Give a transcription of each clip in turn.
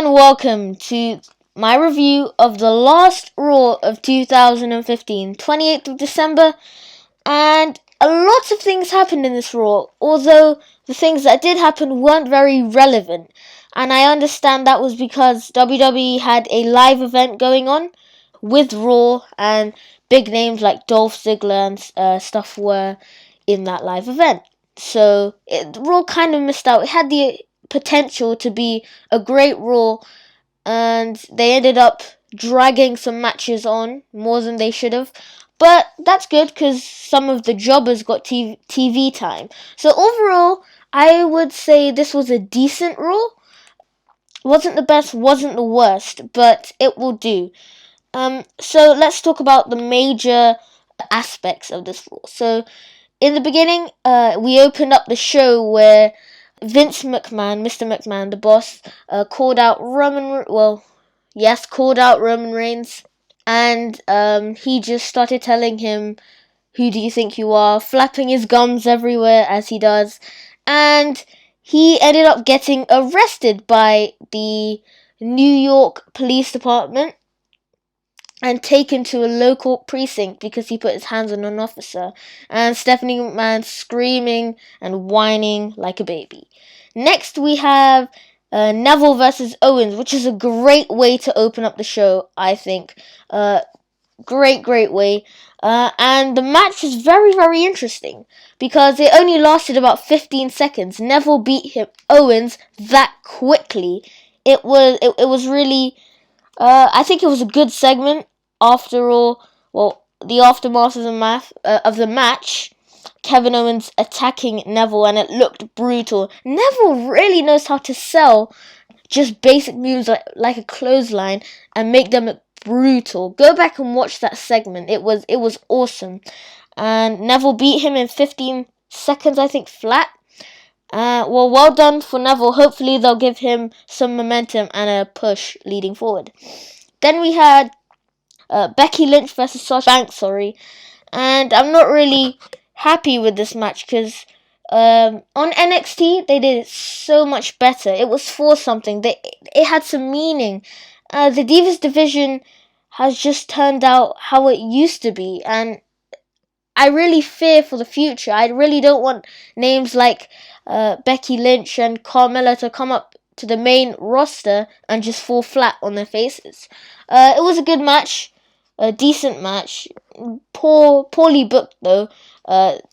and welcome to my review of the last Raw of 2015, 28th of December, and a lot of things happened in this Raw, although the things that did happen weren't very relevant, and I understand that was because WWE had a live event going on with Raw, and big names like Dolph Ziggler and stuff were in that live event. So Raw kind of missed out. It had the potential to be a great Raw, and they ended up dragging some matches on more than they should have. But that's good because some of the jobbers got TV time. So overall, I would say this was a decent Raw. Wasn't the best, wasn't the worst, but it will do. So let's talk about the major aspects of this Raw. So in the beginning, we opened up the show where Vince McMahon, Mr. McMahon, the boss, called out Roman Reigns, and he just started telling him, "Who do you think you are?" flapping his gums everywhere as he does, and he ended up getting arrested by the New York Police Department and taken to a local precinct because he put his hands on an officer, and Stephanie McMahon screaming and whining like a baby. Next we have Neville versus Owens, which is a great way to open up the show, I think. Great way. And the match was very, very interesting because it only lasted about 15 seconds. Neville beat Owens that quickly. It was really... I think it was a good segment. After all, the aftermath of the match, Kevin Owens attacking Neville, and it looked brutal. Neville really knows how to sell just basic moves like a clothesline and make them look brutal. Go back and watch that segment. It was awesome. And Neville beat him in 15 seconds, I think, flat. Well done for Neville. Hopefully they'll give him some momentum and a push leading forward. Then we had Becky Lynch versus Sasha Banks, and I'm not really happy with this match because on NXT they did it so much better. It was for something. It had some meaning. The Divas division has just turned out how it used to be, and I really fear for the future. I really don't want names like Becky Lynch and Carmella to come up to the main roster and just fall flat on their faces. It was a good match, a decent match. Poorly booked though.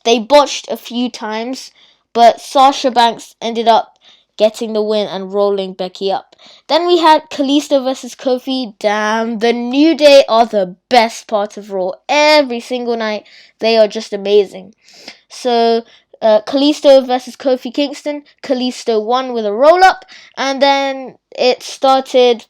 They botched a few times, but Sasha Banks ended up getting the win and rolling Becky up. Then we had Kalisto versus Kofi. Damn, the New Day are the best part of Raw. Every single night, they are just amazing. So, Kalisto versus Kofi Kingston. Kalisto won with a roll-up, and then it started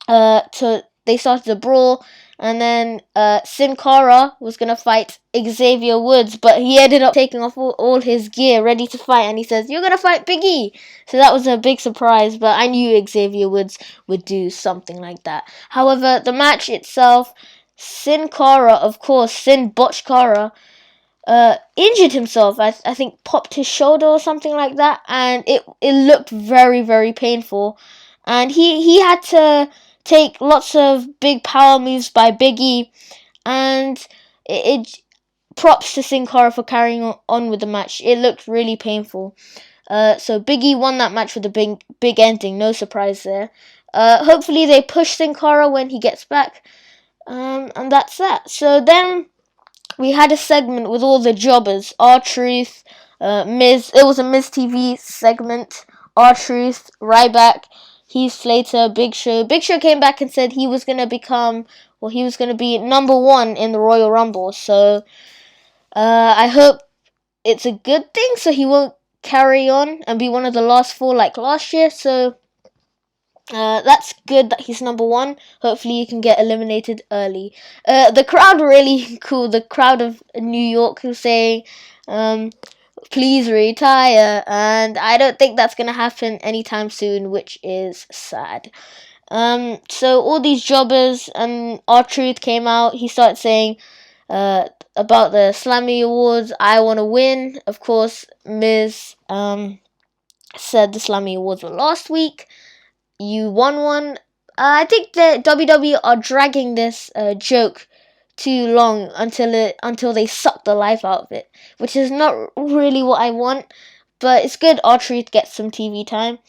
they started a brawl, and then Sin Cara was going to fight Xavier Woods, but he ended up taking off all his gear, ready to fight, and he says, "You're going to fight Big E." So that was a big surprise, but I knew Xavier Woods would do something like that. However, the match itself, Sin Cara, of course, Sin Botch Cara, injured himself. I think popped his shoulder or something like that, and it looked very, very painful. And he had to take lots of big power moves by Big E, and it props to Sin Cara for carrying on with the match. It looked really painful. So Big E won that match with a big ending. No surprise there. Hopefully they push Sin Cara when he gets back. And that's that. So then we had a segment with all the jobbers. R-Truth, Miz. It was a Miz TV segment. R-Truth, Ryback, Heath Slater, Big Show. Big Show came back and said he was going to be number 1 in the Royal Rumble. So, I hope it's a good thing so he won't carry on and be one of the last 4 like last year. So, that's good that he's number 1. Hopefully he can get eliminated early. The crowd were really cool. The crowd of New York was saying, "Please retire," and I don't think that's going to happen anytime soon, which is sad. So all these jobbers and R-Truth came out. He started saying about the Slammy Awards, "I want to win." Of course, Miz said the Slammy Awards were last week, you won one. I think the WWE are dragging this joke too long until they suck the life out of it, which is not really what I want. But it's good Archery to get some TV time.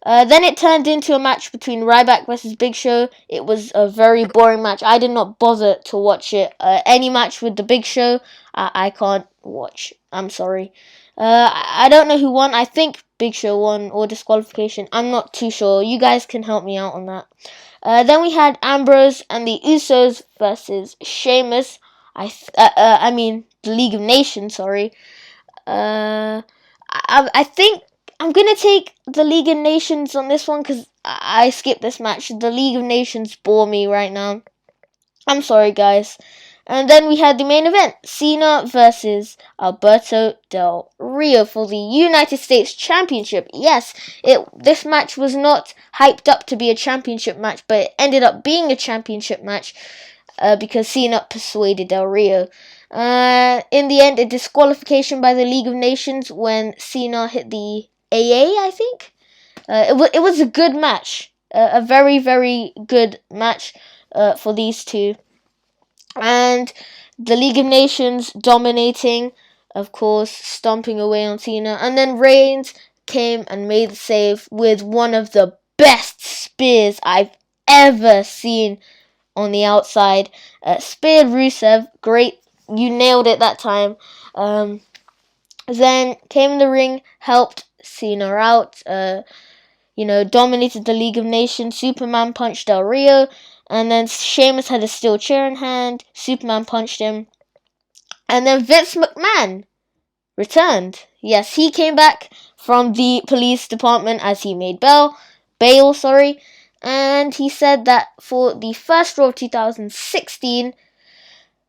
Then it turned into a match between Ryback versus Big Show. It was a very boring match. I did not bother to watch it. Any match with the Big Show, I can't watch. I'm sorry. I don't know who won. I think Big Show won or disqualification. I'm not too sure. You guys can help me out on that. Then we had Ambrose and the Usos versus Sheamus. I mean the League of Nations. Sorry. I think I'm gonna take the League of Nations on this one because I skipped this match. The League of Nations bore me right now. I'm sorry, guys. And then we had the main event, Cena versus Alberto Del Rio for the United States Championship. Yes, this match was not hyped up to be a championship match, but it ended up being a championship match because Cena persuaded Del Rio. In the end, a disqualification by the League of Nations when Cena hit the AA, I think. It was a good match. A very, very good match for these two. And the League of Nations dominating, of course, stomping away on Cena. And then Reigns came and made the save with one of the best spears I've ever seen on the outside. Speared Rusev. Great. You nailed it that time. Then came in the ring, helped Cena out. Dominated the League of Nations. Superman punched Del Rio. And then Sheamus had a steel chair in hand. Superman punched him. And then Vince McMahon returned. Yes, he came back from the police department as he made bail. And he said that for the first Raw of 2016,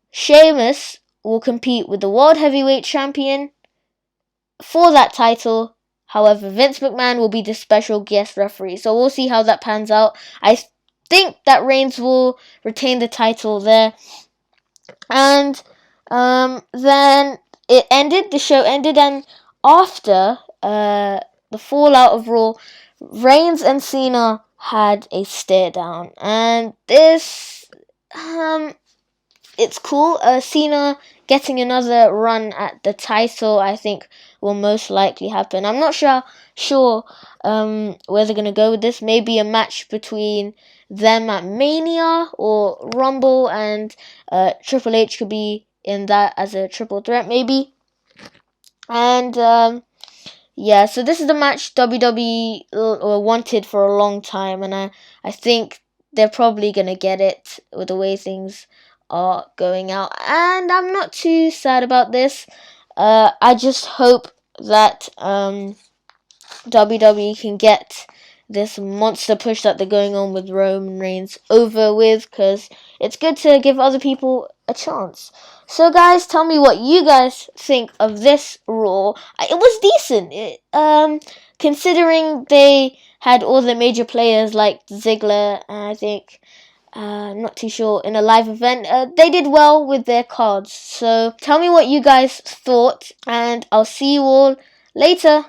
Sheamus will compete with the World Heavyweight Champion for that title. However, Vince McMahon will be the special guest referee. So we'll see how that pans out. I think that Reigns will retain the title there. And then the show ended, and after the fallout of Raw, Reigns and Cena had a stare down. And this, it's cool. Cena getting another run at the title, I think, will most likely happen. I'm not sure where they're going to go with this. Maybe a match between them at Mania or Rumble, and Triple H could be in that as a triple threat, maybe. And so this is the match WWE wanted for a long time, and I think they're probably going to get it with the way things are going out. And I'm not too sad about this. I just hope that WWE can get this monster push that they're going on with Roman Reigns over with, because it's good to give other people a chance. So guys, tell me what you guys think of this Raw. It was decent. Considering they had all the major players like Ziggler, I think, not too sure, in a live event. They did well with their cards. So tell me what you guys thought, and I'll see you all later.